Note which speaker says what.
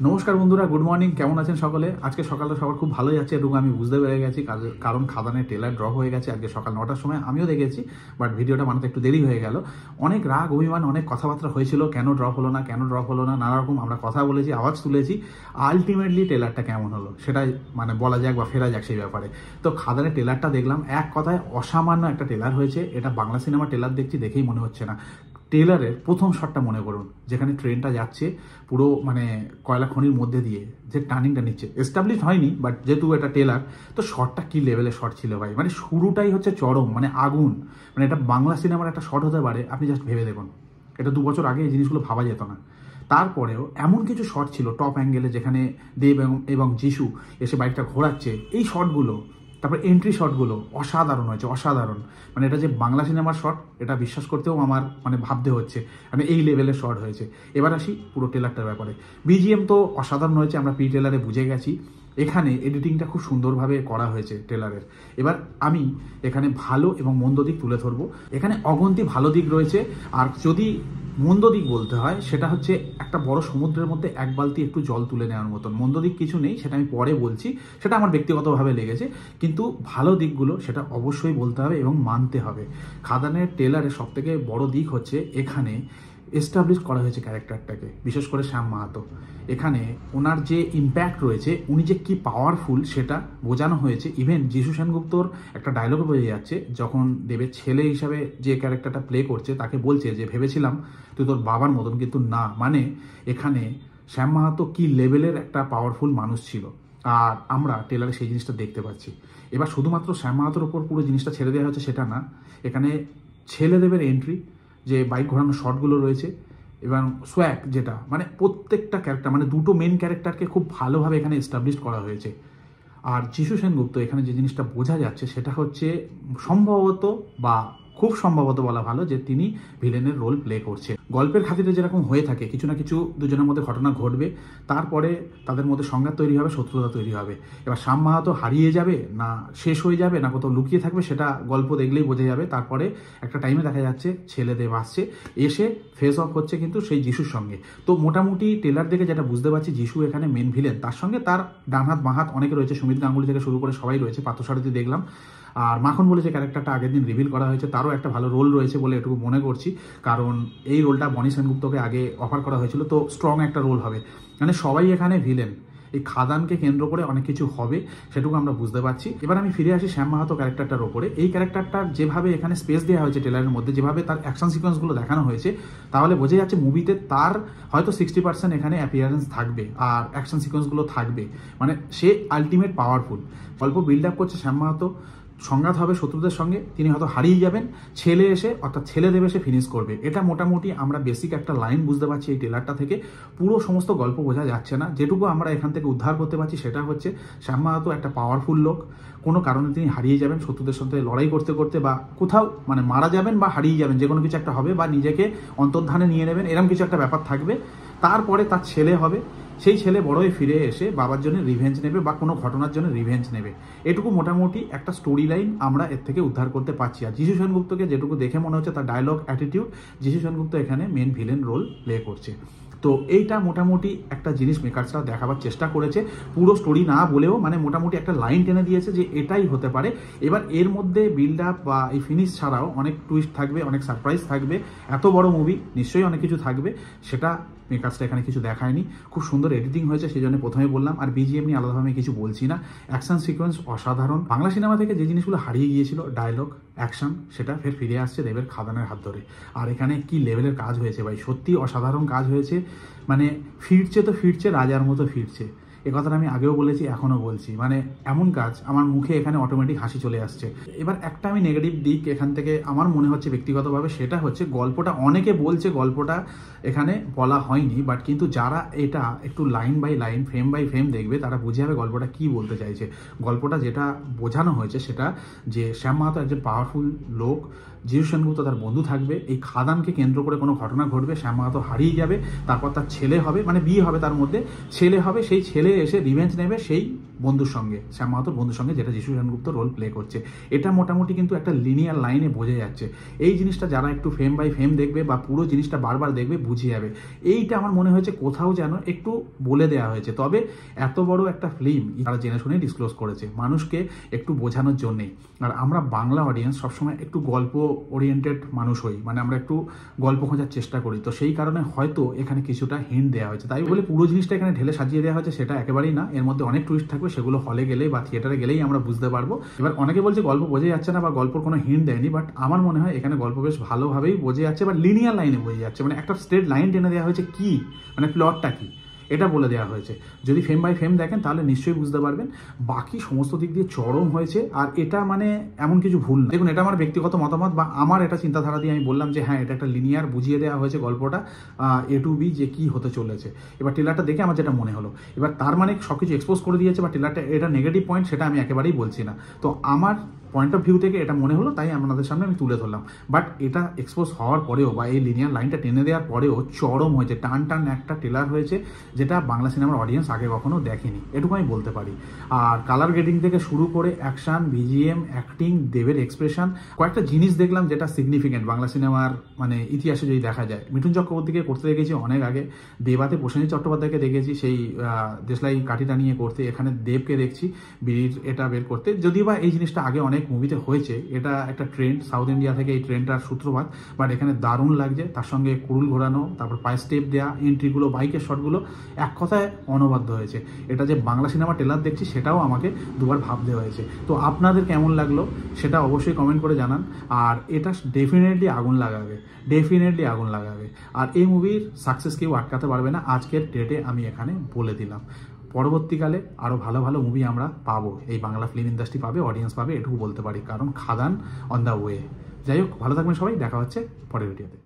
Speaker 1: নমস্কার বন্ধুরা, good morning. কেমন আছেন সকলে? আজকে সকালটা সবার খুব ভালো যাচ্ছে, এটুকু আমি বুঝতে পেরে গেছি, কারণ খাদানের ট্রেলার ড্রপ হয়ে গেছে আজকে সকাল 9টার সময়। আমিও দেখেছি, বাট ভিডিওটা বানাতে একটু দেরি হয়ে গেল। অনেক রাগ অভিমান, অনেক কথাবার্তা হয়েছিল, কেন ড্রপ হলো না, নানা রকম আমরা কথা বলেছি, আওয়াজ তুলেছি। আলটিমেটলি ট্রেলারটা কেমন হলো সেটাই বলা যাক বা ফেরা যাক সেই ব্যাপারে। তো খাদানের ট্রেলারটা দেখলাম, এক কথায় অসামান্য একটা ট্রেলার হয়েছে। এটা বাংলা সিনেমা ট্রেলার দেখছি দেখেই মনে হচ্ছে না। ট্রেলারের প্রথম শটটা মনে করুন, যেখানে ট্রেনটা যাচ্ছে পুরো কয়লা খনির মধ্যে দিয়ে, যে টার্নিংটা নিচ্ছে, এস্টাবলিশ হয়নি, বাট যেহেতু এটা ট্রেলার, তো শটটা কি লেভেলের শট ছিল ভাই। শুরুটাই হচ্ছে চরম, আগুন। এটা বাংলা সিনেমার একটা শট হতে পারে, আপনি জাস্ট ভেবে দেখুন। এটা 2 বছর আগে এই জিনিসগুলো ভাবা যেত না। তারপরেও এমন কিছু শট ছিল টপ অ্যাঙ্গেলে, যেখানে দেব এবং যিশু এসে বাইকটা ঘোরাচ্ছে, এই শটগুলো, তারপর এন্ট্রি শটগুলো অসাধারণ হয়েছে, অসাধারণ। এটা যে বাংলা সিনেমার শট, এটা বিশ্বাস করতেও আমার ভাবতে হচ্ছে এই লেভেলের শট হয়েছে। এবার আসি পুরো ট্রেলারটার ব্যাপারে। বিজিএম তো অসাধারণ হয়েছে, আমরা প্রি ট্রেলারে বুঝে গেছি। এখানে এডিটিংটা খুব সুন্দরভাবে করা হয়েছে ট্রেলারের। এবার আমি এখানে ভালো এবং মন্দ দিক তুলে ধরবো। এখানে অগন্তি ভালো দিক রয়েছে, আর যদি মন্দ দিক বলতে হয় সেটা হচ্ছে একটা বড় সমুদ্রের মধ্যে এক বালতি একটু জল তুলে নেওয়ার মতন। মন্দ দিক কিছু নেই, সেটা আমি পরে বলছি, সেটা আমার ব্যক্তিগতভাবে লেগেছে। কিন্তু ভালো দিকগুলো সেটা অবশ্যই বলতে হবে এবং মানতে হবে। খাদানের ট্রেলারের সবথেকে বড় দিক হচ্ছে এখানে এস্টাবলিশ করা হয়েছে ক্যারেক্টারটাকে, বিশেষ করে শ্যাম মাহাতো। এখানে ওনার যে ইম্প্যাক্ট রয়েছে, উনি যে কি পাওয়ারফুল সেটা বোঝানো হয়েছে। ইভেন যিশু সেনগুপ্তর একটা ডায়লগে বোঝা যাচ্ছে, যখন দেবের ছেলে হিসাবে যে ক্যারেক্টারটা প্লে করছে তাকে বলছে যে ভেবেছিলাম তুই তোর বাবার মতন, কিন্তু না। এখানে শ্যাম মাহাতো কি লেভেলের একটা পাওয়ারফুল মানুষ ছিল, আর আমরা ট্রেলারে সেই জিনিসটা দেখতে পাচ্ছি। এবার শুধুমাত্র শ্যাম মাহাতোর ওপর পুরো জিনিসটা ছেড়ে দেওয়া হচ্ছে সেটা না, এখানে ছেলেদেবের এন্ট্রি, যে বাইক ঘোরানোর শটগুলো রয়েছে, এবং সোয়াগ, যেটা প্রত্যেকটা ক্যারেক্টার, দুটো মেন ক্যারেক্টারকে খুব ভালোভাবে এখানে এস্টাবলিশ করা হয়েছে। আর যিশু সেনগুপ্ত এখানে যে জিনিসটা বোঝা যাচ্ছে সেটা হচ্ছে সম্ভবত, বা খুব সম্ভবত বলা ভালো, যে তিনি ভিলেনের রোল প্লে করছে। গল্পের খাতিরে যেরকম হয়ে থাকে, কিছু না কিছু দুজনের মধ্যে ঘটনা ঘটবে, তারপরে তাদের মধ্যে সংঘাত তৈরি হবে, শত্রুতা তৈরি হবে। এবার শ্যাম মাহাতো হারিয়ে যাবে না শেষ হয়ে যাবে না কোথাও লুকিয়ে থাকবে, সেটা গল্প দেখলেই বোঝা যাবে। তারপরে একটা টাইমে দেখা যাচ্ছে ছেলেদেব আসছে, এসে ফেস অফ হচ্ছে কিন্তু সেই যিশুর সঙ্গে। তো মোটামুটি ট্রেলার দেখে যেটা বুঝতে পারছি, যিশু এখানে মেন ভিলেন, তার সঙ্গে তার ডান হাত বাঁ হাত অনেকে রয়েছে, সুমিত গাঙ্গুলি থেকে শুরু করে সবাই রয়েছে, পার্থসারথী দেখলাম। আর মাখন বলে যে ক্যারেক্টারটা আগের দিন রিভিল করা হয়েছে, তারও একটা ভালো রোল রয়েছে বলে এটুকু মনে করছি, কারণ এই রোলটা বনি সেনগুপ্তকে আগে অফার করা হয়েছিল, তো স্ট্রং একটা রোল হবে। সবাই এখানে ভিলেন। এই খাদানকে কেন্দ্র করে অনেক কিছু হবে, সেটুকু আমরা বুঝতে পারছি। এবার আমি ফিরে আসি শ্যাম মাহাতো ক্যারেক্টারটার ওপরে। এই ক্যারেক্টারটার যেভাবে এখানে স্পেস দেওয়া হয়েছে ট্রেলারের মধ্যে, যেভাবে তার অ্যাকশন সিকোয়েন্সগুলো দেখানো হয়েছে, তাহলে বোঝা যাচ্ছে মুভিতে তার হয়তো 60% এখানে অ্যাপিয়ারেন্স থাকবে, আর অ্যাকশন সিকোয়েন্সগুলো থাকবে। সে আলটিমেট পাওয়ারফুল। গল্প বিল্ড আপ করছে শ্যাম মাহাতো, সংঘাত হবে শত্রুদের সঙ্গে, তিনি হয়তো হারিয়ে যাবেন, ছেলে এসে অর্থাৎ ছেলেদেব এসে ফিনিশ করবে। এটা মোটামুটি আমরা বেসিক একটা লাইন বুঝতে পারছি এই ট্রেলারটা থেকে। পুরো সমস্ত গল্প বোঝা যাচ্ছে না। যেটুকু আমরা এখান থেকে উদ্ধার করতে পারছি সেটা হচ্ছে শ্যাম মাহাতো একটা পাওয়ারফুল লোক, কোনো কারণে তিনি হারিয়ে যাবেন শত্রুদের সাথে লড়াই করতে করতে, বা কোথাও মারা যাবেন বা হারিয়ে যাবেন, যে কোনো কিছু একটা হবে, বা নিজেকে অন্তর্ধানে নিয়ে নেবেন, এরকম কিছু একটা ব্যাপার থাকবে। তারপরে তার ছেলে হবে, সেই ছেলে বড় হয়ে ফিরে এসে বাবার জন্য রিভেঞ্জ নেবে, বা কোনো ঘটনার জন্য রিভেঞ্জ নেবে। এটুকু মোটামুটি একটা স্টোরি লাইন আমরা এর থেকে উদ্ধার করতে পারছি। আর যিশু সেনগুপ্তকে যেটুকু দেখে মনে হচ্ছে, তার ডায়লগ, অ্যাটিটিউড, যিশু সেনগুপ্ত এখানে মেন ভিলেন রোল প্লে করছে। তো এইটা মোটামুটি একটা জিনিস মেকার্সরা দেখাবার চেষ্টা করেছে, পুরো স্টোরি না বলেও মোটামুটি একটা লাইন টেনে দিয়েছে যে এটাই হতে পারে। এবার এর মধ্যে বিল্ড আপ বা এই ফিনিশ ছাড়াও অনেক টুইস্ট থাকবে, অনেক সারপ্রাইজ থাকবে। এত বড় মুভি, নিশ্চয়ই অনেক কিছু থাকবে, সেটা মেকার্সটা এখানে কিছু দেখায়নি। খুব সুন্দর এডিটিং হয়েছে, সেই জন্য প্রথমে বললাম। আর বিজিএম নিয়ে আলাদাভাবে কিছু বলছি না। অ্যাকশন সিকোয়েন্স অসাধারণ। বাংলা সিনেমা থেকে যে জিনিসগুলো হারিয়ে গিয়েছিল, ডায়লগ, অ্যাকশন, সেটা ফের ফিরে আসছে দেবের খাদানের হাত ধরে। আর এখানে কি লেভেলের কাজ হয়েছে ভাই, সত্যি অসাধারণ কাজ হয়েছে। ফিরছে তো ফিরছে, রাজার মতো ফিরছে। এ কথাটা আমি আগেও বলেছি, এখনও বলছি। এমন কাজ, আমার মুখে এখানে অটোমেটিক হাসি চলে আসছে। এবার একটা আমি নেগেটিভ দিক এখান থেকে আমার মনে হচ্ছে ব্যক্তিগতভাবে, সেটা হচ্ছে গল্পটা, অনেকে বলছে গল্পটা এখানে বলা হয়নি, বাট কিন্তু যারা এটা একটু line by line, frame by frame দেখবে, তারা বুঝে যাবে গল্পটা কি বলতে চাইছে। গল্পটা যেটা বোঝানো হয়েছে সেটা যে শ্যাম মাহাতো একজন পাওয়ারফুল লোক, যিশু সেনগুপ্ত তার বন্ধু থাকবে, এই খাদানকে কেন্দ্র করে কোনো ঘটনা ঘটবে, শ্যাম মাহাতো হারিয়ে যাবে, তারপর তার ছেলে হবে, বিয়ে হবে, তার মধ্যে ছেলে হবে, সেই ছেলে এসে রিভেঞ্জ নেবে সেই বন্ধুর সঙ্গে, শ্যাম মাহাতোর বন্ধুর সঙ্গে, যেটা যিশু সেনগুপ্ত রোল প্লে করছে। এটা মোটামুটি কিন্তু একটা লিনিয়ার লাইনে বোঝা যাচ্ছে। এই জিনিসটা যারা একটু ফ্রেম বাই ফ্রেম দেখবে বা পুরো জিনিসটা বারবার দেখবে বুঝে যাবে। এইটা আমার মনে হয়েছে কোথাও যেন একটু বলে দেওয়া হয়েছে। তবে এত বড় একটা ফিল্ম তারা জেনে শুনে ডিসক্লোজ করেছে মানুষকে একটু বোঝানোর জন্যেই। আর আমরা বাংলা অডিয়েন্স সবসময় একটু গল্প ওরিয়েন্টেড মানুষ হই, মানে আমরা একটু গল্প খোঁজার চেষ্টা করি, তো সেই কারণে হয়তো এখানে কিছুটা হিন্ট দেওয়া হয়েছে। তাই বলে পুরো জিনিসটা এখানে ঢেলে সাজিয়ে দেওয়া হয়েছে সেটা একেবারেই না। এর মধ্যে অনেক টুইস্ট থাকবে, সেগুলো হলে গেলেই বা থিয়েটারে গেলেই আমরা বুঝতে পারবো। এবার অনেকে বলছে গল্প বোঝা যাচ্ছে না বা গল্পর কোনো হিন্ট দেয়নি, বাট আমার মনে হয় এখানে গল্প বেশ ভালোভাবেই বোঝা যাচ্ছে বা লিনিয়ার লাইনে বোঝা যাচ্ছে। মানে একটা স্ট্রেট লাইন টেনে দেওয়া হয়েছে, কি মানে প্লটটা কি এটা বলে দেওয়া হয়েছে। যদি ফ্রেম বাই ফ্রেম দেখেন তাহলে নিশ্চয়ই বুঝতে পারবেন। বাকি সমস্ত দিক দিয়ে চরম হয়েছে। আর এটা মানে এমন কিছু ভুল না। দেখুন, এটা আমার ব্যক্তিগত মতামত বা আমার এটা চিন্তাধারা দিয়ে আমি বললাম যে হ্যাঁ, এটা একটা লিনিয়ার বুঝিয়ে দেওয়া হয়েছে গল্পটা A to B যে কি হতে চলেছে। এবার ট্রেলারটা দেখে আমার যেটা মনে হলো, এবার তার মানে সবকিছু এক্সপোজ করে দিয়েছে বা ট্রেলারটা এটা নেগেটিভ পয়েন্ট সেটা আমি একেবারেই বলছি না। তো আমার পয়েন্ট অফ ভিউ থেকে এটা মনে হলো, তাই আপনাদের সামনে আমি তুলে ধরলাম। বাট এটা এক্সপোজ হওয়ার পরেও বা এই লিনিয়ার লাইনটা টেনে দেওয়ার পরেও চরম হয়েছে, টান টান একটা ট্রেলার হয়েছে, যেটা বাংলা সিনেমার অডিয়েন্স আগে কখনো দেখেনি, এটুকু আমি বলতে পারি। আর কালার গ্রেডিং থেকে শুরু করে অ্যাকশন, BGM, অ্যাক্টিং, দেবের এক্সপ্রেশন, কয়েকটা জিনিস দেখলাম যেটা সিগনিফিকেন্ট বাংলা সিনেমার মানে ইতিহাসে যদি দেখা যায়। মিঠুন চক্রবর্তীকে করতে দেখেছি অনেক আগে, দেবাতে প্রসেনজিৎ চট্টোপাধ্যায়কে দেখেছি সেই দেশলাই কাঠিটা নিয়ে করতে, এখানে দেবকে দেখছি বিড়ির এটা বের করতে। যদিও বা এই জিনিসটা আগে অনেক মুভিতে হয়েছে, এটা একটা ট্রেন্ড, সাউথ ইন্ডিয়া থেকে এই ট্রেন্ডটার সূত্রপাত। বাট এখানে দারুণ লাগছে, তার সঙ্গে কুড়ুল ঘোরানো, তারপর পায়ে স্টেপ দেওয়া, এন্ট্রিগুলো, বাইকের শটগুলো এক কথায় অনবদ্য হয়েছে। এটা যে বাংলা সিনেমা ট্রেলার দেখছি সেটাও আমাকে দুবার ভাবতে হয়েছে। তো আপনাদের কেমন লাগলো সেটা অবশ্যই কমেন্ট করে জানান। আর এটা ডেফিনেটলি আগুন লাগাবে, ডেফিনেটলি আগুন লাগাবে। আর এই মুভির সাকসেস কেউ আটকাতে পারবে না, আজকের ডেটে আমি এখানে বলে দিলাম। পরবর্তীকালে আরও ভালো ভালো মুভি আমরা পাবো, এই বাংলা ফিল্ম ইন্ডাস্ট্রি পাবে, অডিয়েন্স পাবে, এটুকু বলতে পারি, কারণ খাদান অন দ্য ওয়ে। যাই হোক, ভালো থাকবেন সবাই, দেখা হচ্ছে পরের ভিডিওতে।